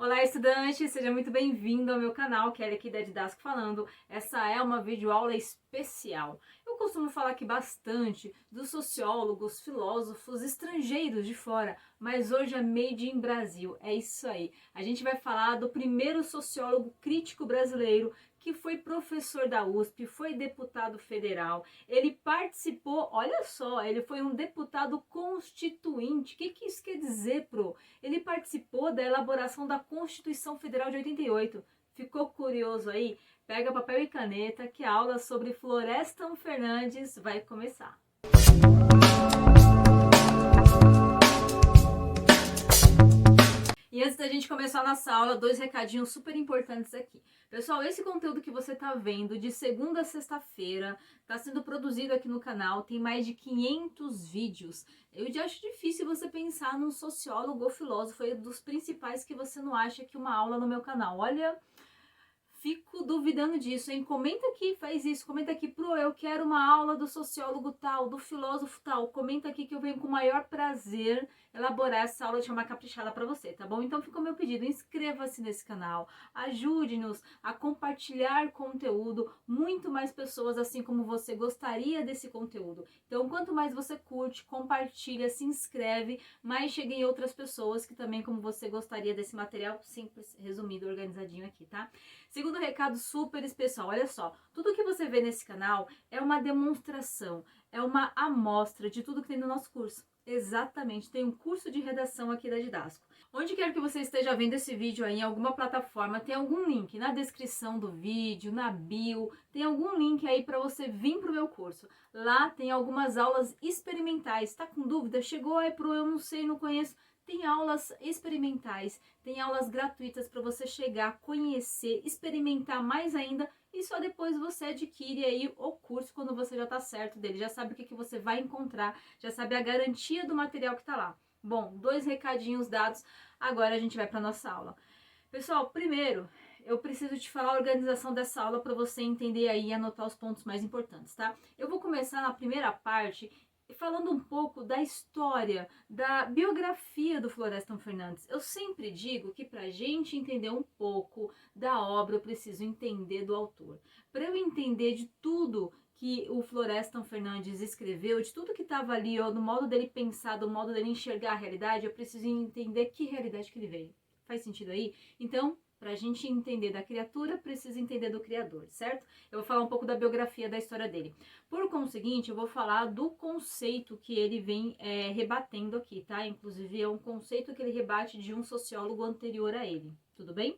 Olá, estudante! Seja muito bem-vindo ao meu canal, Kelly aqui da Didasco falando. Essa é uma videoaula especial. Eu costumo falar aqui bastante dos sociólogos, filósofos estrangeiros de fora, mas hoje é Made in Brasil, é isso aí. A gente vai falar do primeiro sociólogo crítico brasileiro que foi professor da USP, foi deputado federal, ele participou, olha só, ele foi um deputado constituinte. O que isso quer dizer, pro? Ele participou da elaboração da Constituição Federal de 88. Ficou curioso aí? Pega papel e caneta que a aula sobre Florestan Fernandes vai começar. E antes da gente começar a nossa aula, dois recadinhos super importantes aqui. Pessoal, esse conteúdo que você está vendo de segunda a sexta-feira está sendo produzido aqui no canal, tem mais de 500 vídeos. Eu já acho difícil você pensar num sociólogo ou filósofo aí dos principais que você não acha que uma aula no meu canal. Olha, fico duvidando disso, hein? Comenta aqui, faz isso, comenta aqui, eu quero uma aula do sociólogo tal, do filósofo tal. Comenta aqui que eu venho com o maior prazer elaborar essa aula de uma caprichada para você, tá bom? Então fica o meu pedido, inscreva-se nesse canal, ajude-nos a compartilhar conteúdo, muito mais pessoas assim como você gostaria desse conteúdo. Então quanto mais você curte, compartilha, se inscreve, mais chega em outras pessoas que também como você gostaria desse material, simples, resumido, organizadinho aqui, tá? Segundo recado super especial, olha só, tudo que você vê nesse canal é uma demonstração, é uma amostra de tudo que tem no nosso curso. Exatamente, tem um curso de redação aqui da Didasco. Onde quer que você esteja vendo esse vídeo aí, em alguma plataforma, tem algum link na descrição do vídeo, na bio, tem algum link aí para você vir para o meu curso. Lá tem algumas aulas experimentais. Tá com dúvida? Chegou aí pro eu não sei, não conheço. Tem aulas experimentais, tem aulas gratuitas para você chegar, conhecer, experimentar mais ainda e só depois você adquire aí o curso quando você já está certo dele, já sabe o que você vai encontrar, já sabe a garantia do material que está lá. Bom, dois recadinhos dados, agora a gente vai para nossa aula. Pessoal, primeiro, eu preciso te falar a organização dessa aula para você entender aí e anotar os pontos mais importantes, tá? Eu vou começar na primeira parte falando um pouco da história, da biografia do Florestan Fernandes. Eu sempre digo que para a gente entender um pouco da obra, eu preciso entender do autor. Para eu entender de tudo que o Florestan Fernandes escreveu, de tudo que estava ali, ó, do modo dele pensar, do modo dele enxergar a realidade, eu preciso entender que realidade que ele veio. Faz sentido aí? Então, para a gente entender da criatura, precisa entender do Criador, certo? Eu vou falar um pouco da biografia, da história dele. Por conseguinte, eu vou falar do conceito que ele vem rebatendo aqui, tá? Inclusive, é um conceito que ele rebate de um sociólogo anterior a ele, tudo bem?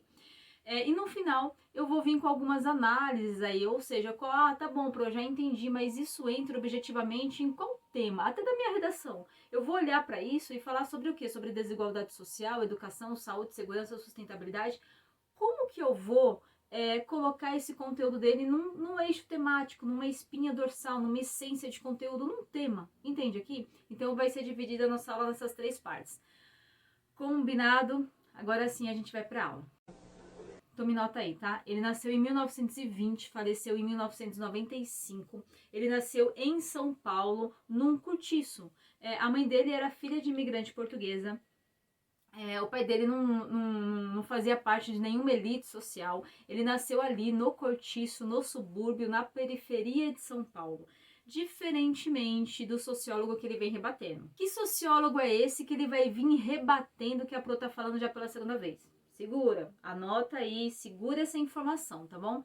E no final, eu vou vir com algumas análises aí, ou seja, tá bom, eu já entendi, mas isso entra objetivamente em qual tema? Até da minha redação. Eu vou olhar para isso e falar sobre o quê? Sobre desigualdade social, educação, saúde, segurança, sustentabilidade. Como que eu vou colocar esse conteúdo dele num eixo temático, numa espinha dorsal, numa essência de conteúdo, num tema, entende aqui? Então vai ser dividida a nossa aula nessas três partes. Combinado? Agora sim a gente vai para a aula. Tome nota aí, tá? Ele nasceu em 1920, faleceu em 1995. Ele nasceu em São Paulo, num cortiço. A mãe dele era filha de imigrante portuguesa. O pai dele não fazia parte de nenhuma elite social. Ele nasceu ali no cortiço, no subúrbio, na periferia de São Paulo. Diferentemente do sociólogo que ele vem rebatendo. Que sociólogo é esse que ele vai vir rebatendo que a Pro tá falando já pela segunda vez? Segura, anota aí, segura essa informação, tá bom?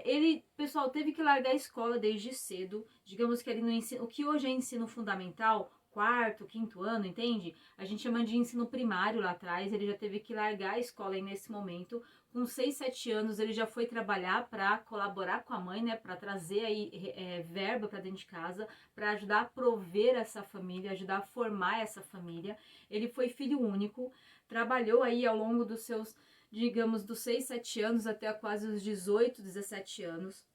Ele, pessoal, teve que largar a escola desde cedo. Digamos que ele no ensino, o que hoje é ensino fundamental, quarto, quinto ano, entende? A gente chama de ensino primário lá atrás. Ele já teve que largar a escola aí nesse momento. Com 6, 7 anos ele já foi trabalhar para colaborar com a mãe, né, para trazer aí verba para dentro de casa, para ajudar a prover essa família, ajudar a formar essa família. Ele foi filho único, trabalhou aí ao longo dos seus, digamos, dos 6, 7 anos até quase os 18, 17 anos.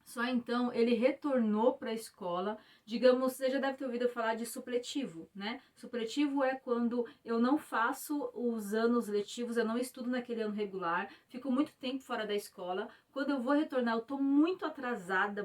Só então ele retornou para a escola. Digamos, você já deve ter ouvido falar de supletivo, né? Supletivo é quando eu não faço os anos letivos, eu não estudo naquele ano regular, fico muito tempo fora da escola. Quando eu vou retornar, eu tô muito atrasada,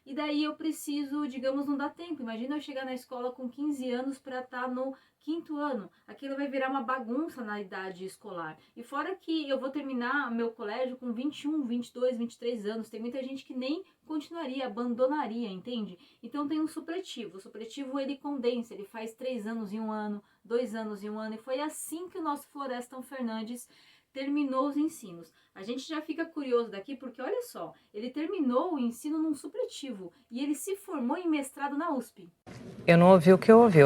e daí eu preciso, digamos, não dá tempo. Imagina eu chegar na escola com 15 anos para estar no quinto ano, aquilo vai virar uma bagunça na idade escolar. E fora que eu vou terminar meu colégio com 21, 22, 23 anos, tem muita gente que nem continuaria, abandonaria, entende? Então tem um supletivo. O supletivo ele condensa, ele faz 3 anos em um ano, 2 anos em um ano, e foi assim que o nosso Florestan Fernandes terminou os ensinos. A gente já fica curioso daqui porque, olha só, ele terminou o ensino num supletivo e ele se formou em mestrado na USP. Eu não ouvi o que eu ouvi?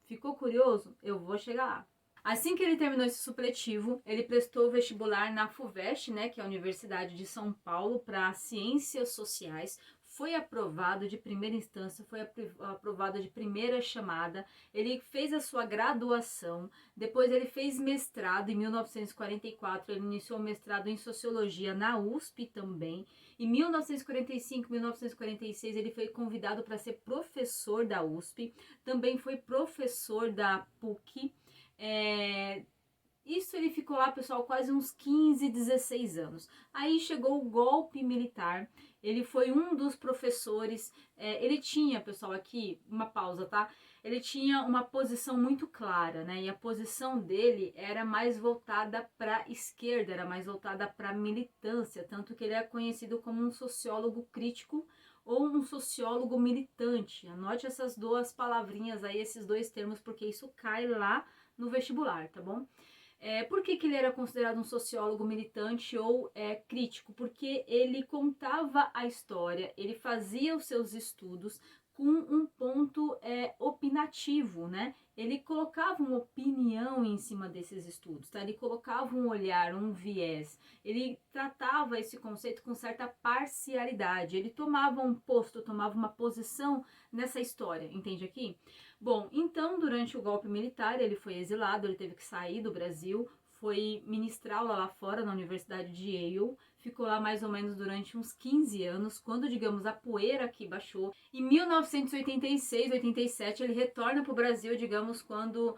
Ficou curioso? Eu vou chegar lá. Assim que ele terminou esse supletivo, ele prestou vestibular na FUVEST, né, que é a Universidade de São Paulo, para Ciências Sociais. Foi aprovado de primeira instância, foi aprovado de primeira chamada. Ele fez a sua graduação, depois ele fez mestrado em 1944, ele iniciou o mestrado em Sociologia na USP também. Em 1945, 1946, ele foi convidado para ser professor da USP, também foi professor da PUC. Isso ele ficou lá, pessoal, quase uns 15, 16 anos. Aí chegou o golpe militar, ele foi um dos professores, ele tinha, pessoal, aqui, uma pausa, tá? Ele tinha uma posição muito clara, né? E a posição dele era mais voltada para a esquerda, era mais voltada para a militância, tanto que ele é conhecido como um sociólogo crítico ou um sociólogo militante. Anote essas duas palavrinhas aí, esses dois termos, porque isso cai lá no vestibular, tá bom? Por que ele era considerado um sociólogo militante ou crítico? Porque ele contava a história, ele fazia os seus estudos com um ponto opinativo, né? Ele colocava uma opinião em cima desses estudos, tá? Ele colocava um olhar, um viés, ele tratava esse conceito com certa parcialidade, ele tomava um posto, tomava uma posição nessa história, entende aqui? Bom, então durante o golpe militar ele foi exilado, ele teve que sair do Brasil, foi ministrar aula lá fora na Universidade de Yale, ficou lá mais ou menos durante uns 15 anos, quando, digamos, a poeira aqui baixou. Em 1986, 87, ele retorna para o Brasil, digamos, quando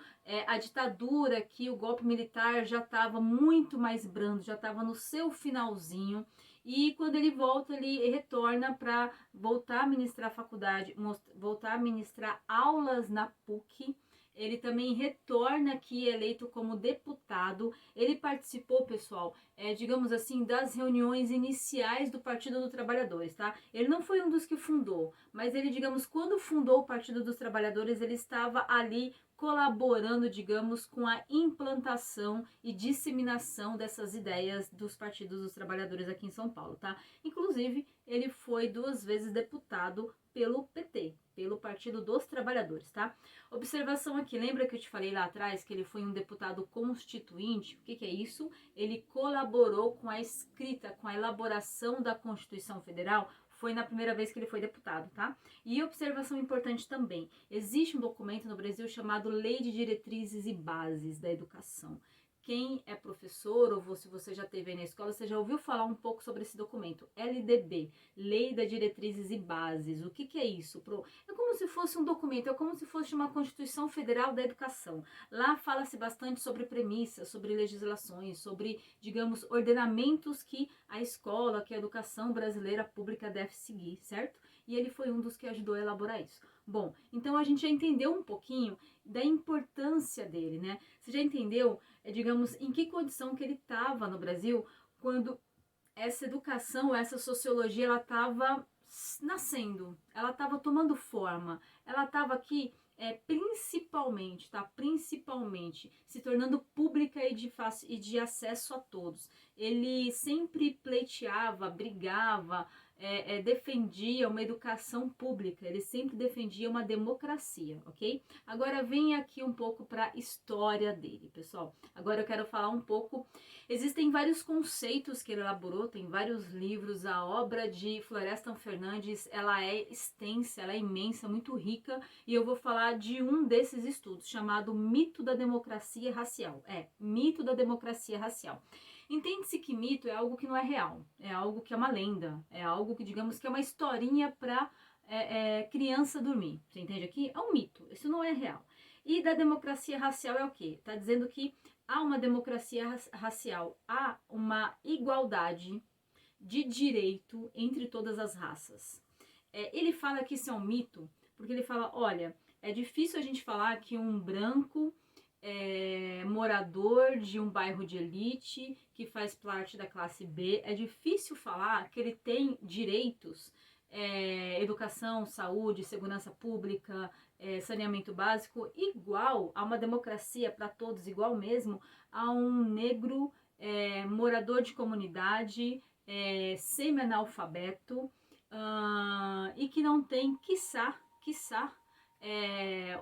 a ditadura aqui, o golpe militar já estava muito mais brando, já estava no seu finalzinho. E quando ele volta, ele retorna para voltar a ministrar faculdade, voltar a ministrar aulas na PUC. Ele também retorna aqui eleito como deputado. Ele participou, pessoal, digamos assim, das reuniões iniciais do Partido dos Trabalhadores, tá? Ele não foi um dos que fundou, mas ele, digamos, quando fundou o Partido dos Trabalhadores, ele estava ali colaborando, digamos, com a implantação e disseminação dessas ideias dos partidos dos trabalhadores aqui em São Paulo, tá? Inclusive, ele foi 2 vezes deputado pelo PT, pelo Partido dos Trabalhadores, tá? Observação aqui, lembra que eu te falei lá atrás que ele foi um deputado constituinte? O que é isso? Ele colaborou com a escrita, com a elaboração da Constituição Federal. Foi na primeira vez que ele foi deputado, tá? E observação importante também, existe um documento no Brasil chamado Lei de Diretrizes e Bases da Educação. Quem é professor, ou se você já esteve aí na escola, você já ouviu falar um pouco sobre esse documento, LDB, Lei das Diretrizes e Bases. O que é isso? É como se fosse um documento, é como se fosse uma Constituição Federal da Educação. Lá fala-se bastante sobre premissas, sobre legislações, sobre, digamos, ordenamentos que a escola, que a educação brasileira pública deve seguir, certo? E ele foi um dos que ajudou a elaborar isso. Bom, então a gente já entendeu um pouquinho da importância dele, né? Você já entendeu, digamos, em que condição que ele estava no Brasil quando essa educação, essa sociologia, ela estava nascendo, ela estava tomando forma, ela estava aqui principalmente, tá? Principalmente se tornando pública e de acesso a todos. Ele sempre pleiteava, brigava, defendia uma educação pública, ele sempre defendia uma democracia, ok? Agora vem aqui um pouco para a história dele, pessoal. Agora eu quero falar um pouco. Existem vários conceitos que ele elaborou, tem vários livros. A obra de Florestan Fernandes, ela é extensa, ela é imensa, muito rica, e eu vou falar de um desses estudos, chamado Mito da Democracia Racial. Mito da Democracia Racial. Entende-se que mito é algo que não é real, é algo que é uma lenda, é algo que, digamos, que é uma historinha para criança dormir. Você entende aqui? É um mito, isso não é real. E da democracia racial é o quê? Está dizendo que há uma democracia racial, há uma igualdade de direito entre todas as raças. Ele fala que isso é um mito, porque ele fala, olha, É difícil a gente falar que um branco morador de um bairro de elite, que faz parte da classe B, é difícil falar que ele tem direitos, educação, saúde, segurança pública, saneamento básico, igual a uma democracia para todos, igual mesmo a um negro morador de comunidade, semi-analfabeto, e que não tem, quiçá,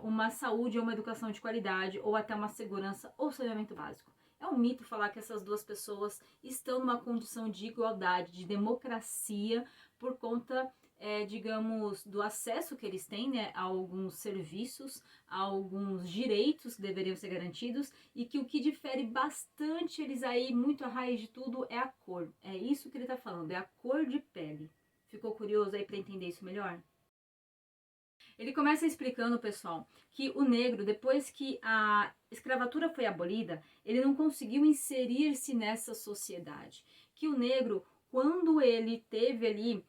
uma saúde ou uma educação de qualidade, ou até uma segurança ou saneamento básico. É um mito falar que essas duas pessoas estão numa condição de igualdade, de democracia, por conta, digamos, do acesso que eles têm, né, a alguns serviços, a alguns direitos que deveriam ser garantidos, e que o que difere bastante eles aí, muito a raiz de tudo, é a cor. É isso que ele está falando, é a cor de pele. Ficou curioso aí para entender isso melhor? Ele começa explicando, pessoal, que o negro, depois que a escravatura foi abolida, ele não conseguiu inserir-se nessa sociedade. Que o negro, quando ele teve ali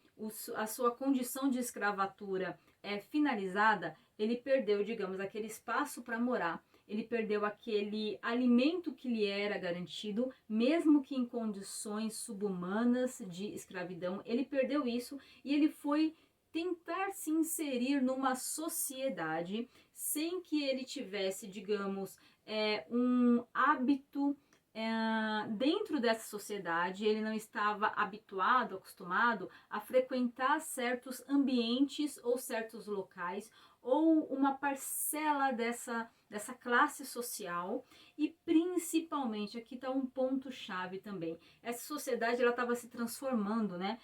a sua condição de escravatura finalizada, ele perdeu, digamos, aquele espaço para morar. Ele perdeu aquele alimento que lhe era garantido, mesmo que em condições subhumanas de escravidão. Ele perdeu isso e ele foi tentar se inserir numa sociedade sem que ele tivesse, digamos, um hábito dentro dessa sociedade. Ele não estava habituado, acostumado a frequentar certos ambientes ou certos locais, ou uma parcela dessa classe social. E principalmente, aqui está um ponto chave também, essa sociedade ela estava se transformando, né?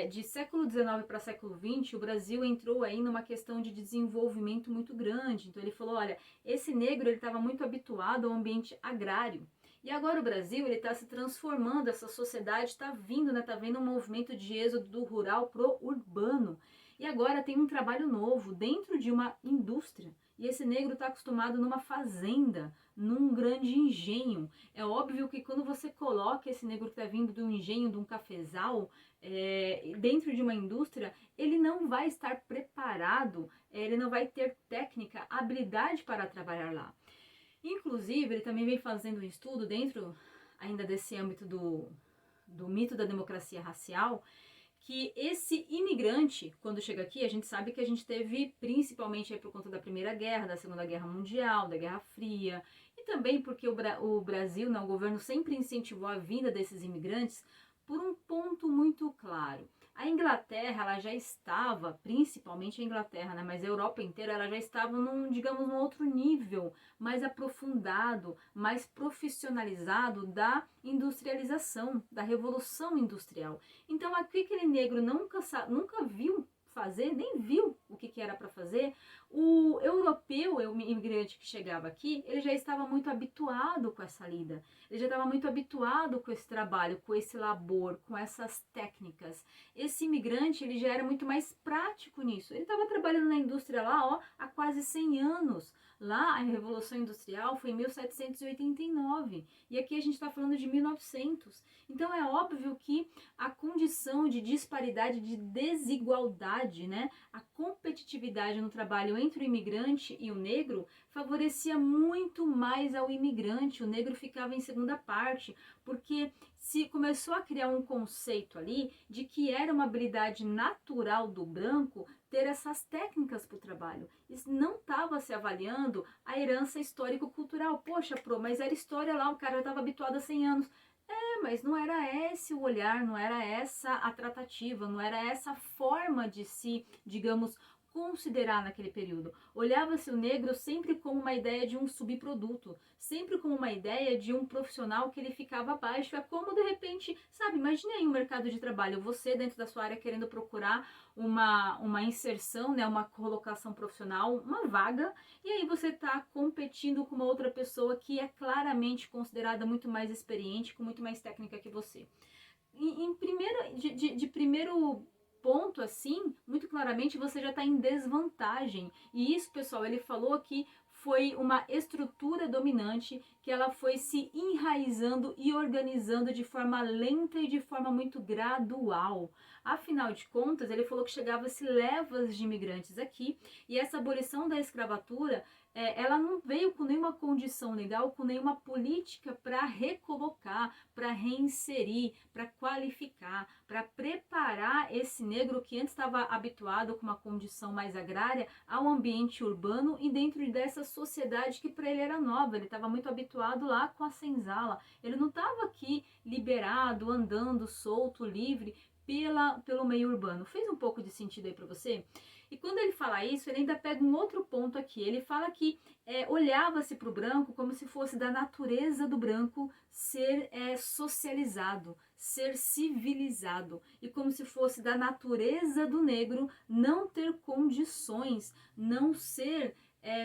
De século XIX para século XX, o Brasil entrou aí numa questão de desenvolvimento muito grande. Então ele falou, olha, esse negro ele estava muito habituado ao ambiente agrário, e agora o Brasil ele está se transformando, essa sociedade está vindo, né? Está vendo um movimento de êxodo do rural pro urbano. E agora tem um trabalho novo dentro de uma indústria. E esse negro está acostumado numa fazenda, num grande engenho. É óbvio que quando você coloca esse negro que está vindo de um engenho, de um cafezal, dentro de uma indústria, ele não vai estar preparado, ele não vai ter técnica, habilidade para trabalhar lá. Inclusive, ele também vem fazendo um estudo dentro ainda desse âmbito do mito da democracia racial, que esse imigrante, quando chega aqui, a gente sabe que a gente teve, principalmente aí por conta da Primeira Guerra, da Segunda Guerra Mundial, da Guerra Fria, e também porque o Brasil, né, o governo sempre incentivou a vinda desses imigrantes por um ponto muito claro. A Inglaterra, ela já estava, principalmente a Inglaterra, né, mas a Europa inteira, ela já estava digamos, num outro nível, mais aprofundado, mais profissionalizado da industrialização, da revolução industrial. Então, aquele negro nunca viu fazer, nem viu o que era para fazer. O europeu, o imigrante que chegava aqui, ele já estava muito habituado com essa lida, ele já estava muito habituado com esse trabalho, com esse labor, com essas técnicas. Esse imigrante, ele já era muito mais prático nisso. Ele estava trabalhando na indústria lá, ó, há quase 100 anos. Lá, a Revolução Industrial foi em 1789 e aqui a gente está falando de 1900. Então, é óbvio que a condição de disparidade, de desigualdade, né, a competitividade no trabalho entre o imigrante e o negro favorecia muito mais ao imigrante. O negro ficava em segunda parte, porque se começou a criar um conceito ali de que era uma habilidade natural do branco ter essas técnicas para o trabalho. Isso não estava se avaliando a herança histórico-cultural. Poxa, mas era história lá, o cara já estava habituado há 100 anos. Mas não era esse o olhar, não era essa a tratativa, não era essa forma de se, digamos, considerar naquele período. Olhava-se o negro sempre como uma ideia de um subproduto, sempre como uma ideia de um profissional que ele ficava abaixo. É como, de repente, sabe, imagine aí um mercado de trabalho, você dentro da sua área querendo procurar uma inserção, né, uma colocação profissional, uma vaga, e aí você está competindo com uma outra pessoa que é claramente considerada muito mais experiente, com muito mais técnica que você. De primeiro ponto, assim, muito claramente você já está em desvantagem. E isso, pessoal, ele falou que foi uma estrutura dominante que ela foi se enraizando e organizando de forma lenta e de forma muito gradual. Afinal de contas, ele falou que chegava-se levas de imigrantes aqui e essa abolição da escravatura ela não veio com nenhuma condição legal, com nenhuma política para recolocar, para reinserir, para qualificar, para preparar esse negro que antes estava habituado com uma condição mais agrária ao ambiente urbano e dentro dessa sociedade que para ele era nova. Ele estava muito habituado lá com a senzala. Ele não estava aqui liberado, andando, solto, livre pelo meio urbano. Fez um pouco de sentido aí para você? E quando ele fala isso, ele ainda pega um outro ponto aqui. Ele fala que olhava-se para o branco como se fosse da natureza do branco ser socializado, ser civilizado. E como se fosse da natureza do negro não ter condições, não ser,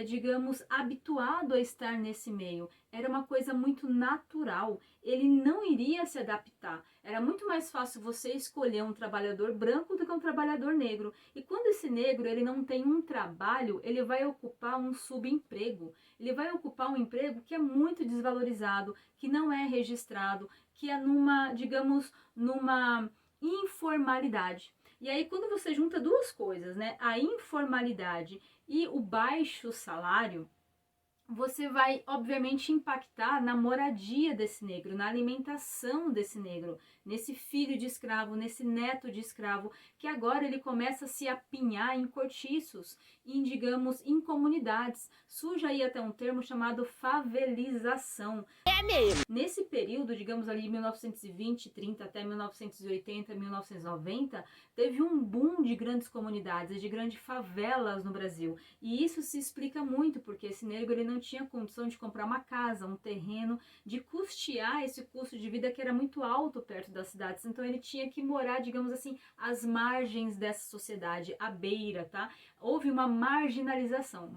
digamos, habituado a estar nesse meio. Era uma coisa muito natural. Ele não iria se adaptar. Era muito mais fácil você escolher um trabalhador branco do que um trabalhador negro. E quando esse negro ele não tem um trabalho, ele vai ocupar um subemprego. Ele vai ocupar um emprego que é muito desvalorizado, que não é registrado, que é numa, digamos, numa informalidade. E aí quando você junta duas coisas, né, a informalidade e o baixo salário, você vai, obviamente, impactar na moradia desse negro, na alimentação desse negro, nesse filho de escravo, nesse neto de escravo, que agora ele começa a se apinhar em cortiços, em, digamos, em comunidades. Surge aí até um termo chamado favelização. É mesmo! Nesse período, digamos ali de 1920, 30 até 1980, 1990, teve um boom de grandes comunidades, de grandes favelas no Brasil. E isso se explica muito, porque esse negro ele não tinha condição de comprar uma casa, um terreno, de custear esse custo de vida que era muito alto perto das cidades. Então ele tinha que morar, digamos assim, às margens dessa sociedade, à beira, tá? Houve uma marginalização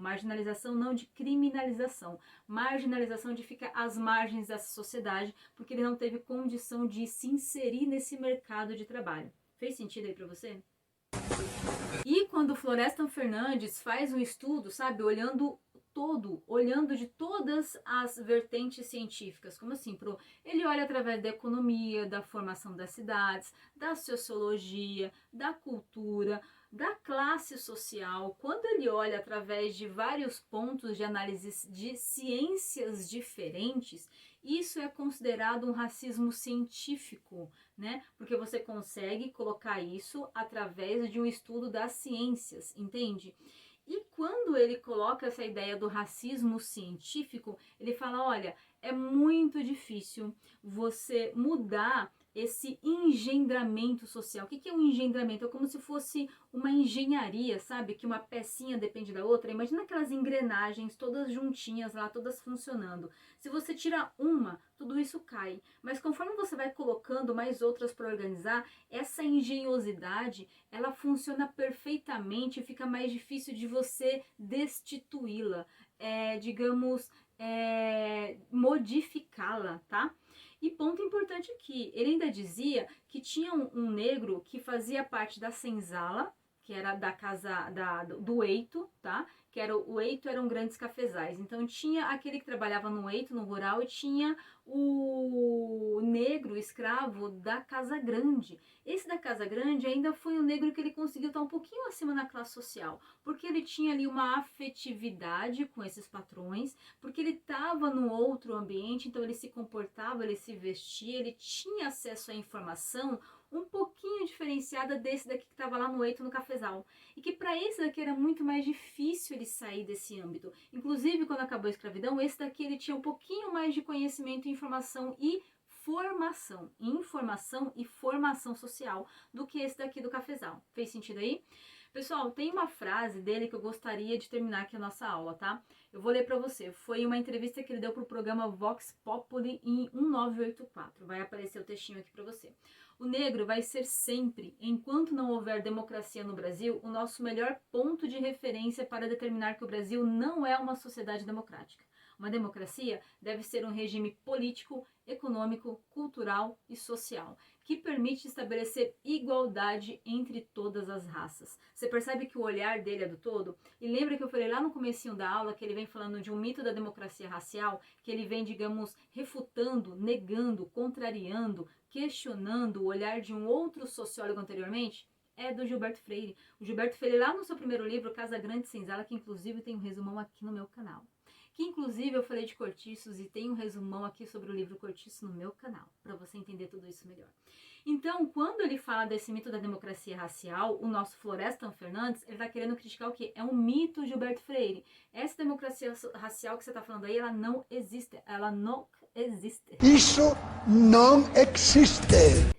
não de criminalização, marginalização de ficar às margens dessa sociedade, porque ele não teve condição de se inserir nesse mercado de trabalho. Fez sentido aí pra você? E quando Florestan Fernandes faz um estudo, sabe, olhando de todas as vertentes científicas, como assim, ele olha através da economia, da formação das cidades, da sociologia, da cultura, da classe social. Quando ele olha através de vários pontos de análise de ciências diferentes, isso é considerado um racismo científico, né? Porque você consegue colocar isso através de um estudo das ciências, entende? E quando ele coloca essa ideia do racismo científico, ele fala, olha, é muito difícil você mudar esse engendramento social. O que é um engendramento? É como se fosse uma engenharia, sabe? Que uma pecinha depende da outra. Imagina aquelas engrenagens todas juntinhas lá, todas funcionando. Se você tira uma, tudo isso cai. Mas conforme você vai colocando mais outras para organizar, essa engenhosidade, ela funciona perfeitamente e fica mais difícil de você destituí-la, digamos, modificá-la, tá? E ponto importante aqui, ele ainda dizia que tinha um negro que fazia parte da senzala, que era da casa do eito, tá? Que era o eito eram grandes cafezais. Então tinha aquele que trabalhava no eito, no rural, e tinha o negro escravo da casa grande. Esse da casa grande ainda foi o negro que ele conseguiu estar um pouquinho acima na classe social, porque ele tinha ali uma afetividade com esses patrões, porque ele estava no outro ambiente, então ele se comportava, ele se vestia, ele tinha acesso à informação um pouquinho diferenciada desse daqui que estava lá no eito, no cafezal. E que para esse daqui era muito mais difícil ele sair desse âmbito. Inclusive, quando acabou a escravidão, esse daqui ele tinha um pouquinho mais de conhecimento, informação e formação social do que esse daqui do cafezal. Fez sentido aí? Pessoal, tem uma frase dele que eu gostaria de terminar aqui a nossa aula, tá? Eu vou ler para você. Foi uma entrevista que ele deu para o programa Vox Populi em 1984. Vai aparecer o textinho aqui para você. O negro vai ser sempre, enquanto não houver democracia no Brasil, o nosso melhor ponto de referência para determinar que o Brasil não é uma sociedade democrática. Uma democracia deve ser um regime político, econômico, cultural e social, que permite estabelecer igualdade entre todas as raças. Você percebe que o olhar dele é do todo? E lembra que eu falei lá no comecinho da aula que ele vem falando de um mito da democracia racial, que ele vem, digamos, refutando, negando, contrariando, questionando o olhar de um outro sociólogo anteriormente? É do Gilberto Freire. O Gilberto Freire, lá no seu primeiro livro, Casa Grande Senzala, que inclusive tem um resumão aqui no meu canal. Que inclusive eu falei de cortiços e tem um resumão aqui sobre o livro Cortiço no meu canal, para você entender tudo isso melhor. Então, quando ele fala desse mito da democracia racial, o nosso Florestan Fernandes, ele está querendo criticar o quê? É um mito, Gilberto Freire. Essa democracia racial que você está falando aí, ela não existe. Ela não existe. Isso não existe.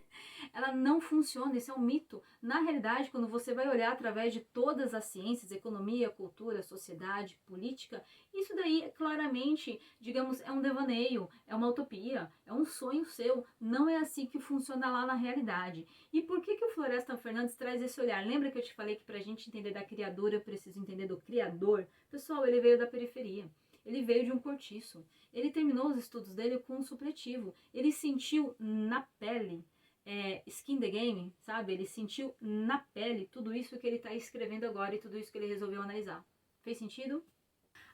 Ela não funciona, isso é um mito. Na realidade, quando você vai olhar através de todas as ciências, economia, cultura, sociedade, política, isso daí claramente, digamos, é um devaneio, é uma utopia, é um sonho seu. Não é assim que funciona lá na realidade. E por que o Florestan Fernandes traz esse olhar? Lembra que eu te falei que pra gente entender da criadora, eu preciso entender do criador? Pessoal, ele veio da periferia. Ele veio de um cortiço. Ele terminou os estudos dele com um supletivo. Ele sentiu na pele, skin the game, sabe? Ele sentiu na pele tudo isso que ele está escrevendo agora e tudo isso que ele resolveu analisar. Fez sentido?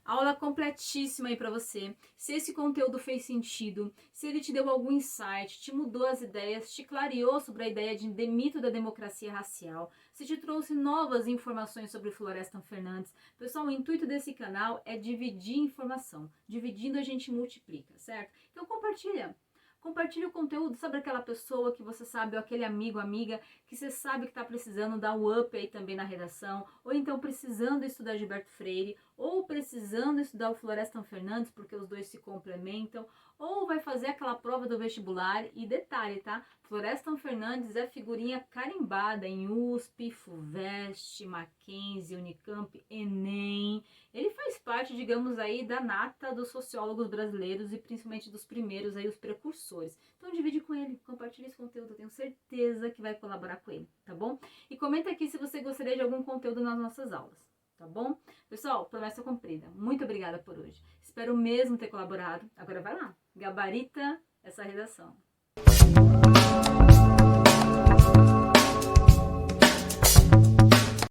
Aula completíssima aí para você. Se esse conteúdo fez sentido, se ele te deu algum insight, te mudou as ideias, te clareou sobre a ideia de mito da democracia racial, se te trouxe novas informações sobre Florestan Fernandes. Pessoal, o intuito desse canal é dividir informação. Dividindo a gente multiplica, certo? Então compartilha. Compartilhe o conteúdo, sabe aquela pessoa que você sabe, ou aquele amigo, amiga, que você sabe que está precisando dar um up aí também na redação, ou então precisando estudar Gilberto Freire, ou precisando estudar o Florestan Fernandes, porque os dois se complementam, ou vai fazer aquela prova do vestibular. E detalhe, tá? Florestan Fernandes é figurinha carimbada em USP, FUVEST, Mackenzie, Unicamp, Enem. Ele faz parte, digamos aí, da nata dos sociólogos brasileiros e principalmente dos primeiros aí, os precursores. Então divide com ele, compartilhe esse conteúdo, eu tenho certeza que vai colaborar com ele, tá bom? E comenta aqui se você gostaria de algum conteúdo nas nossas aulas, tá bom? Pessoal, promessa cumprida. Muito obrigada por hoje. Espero mesmo ter colaborado. Agora vai lá, gabarita essa redação.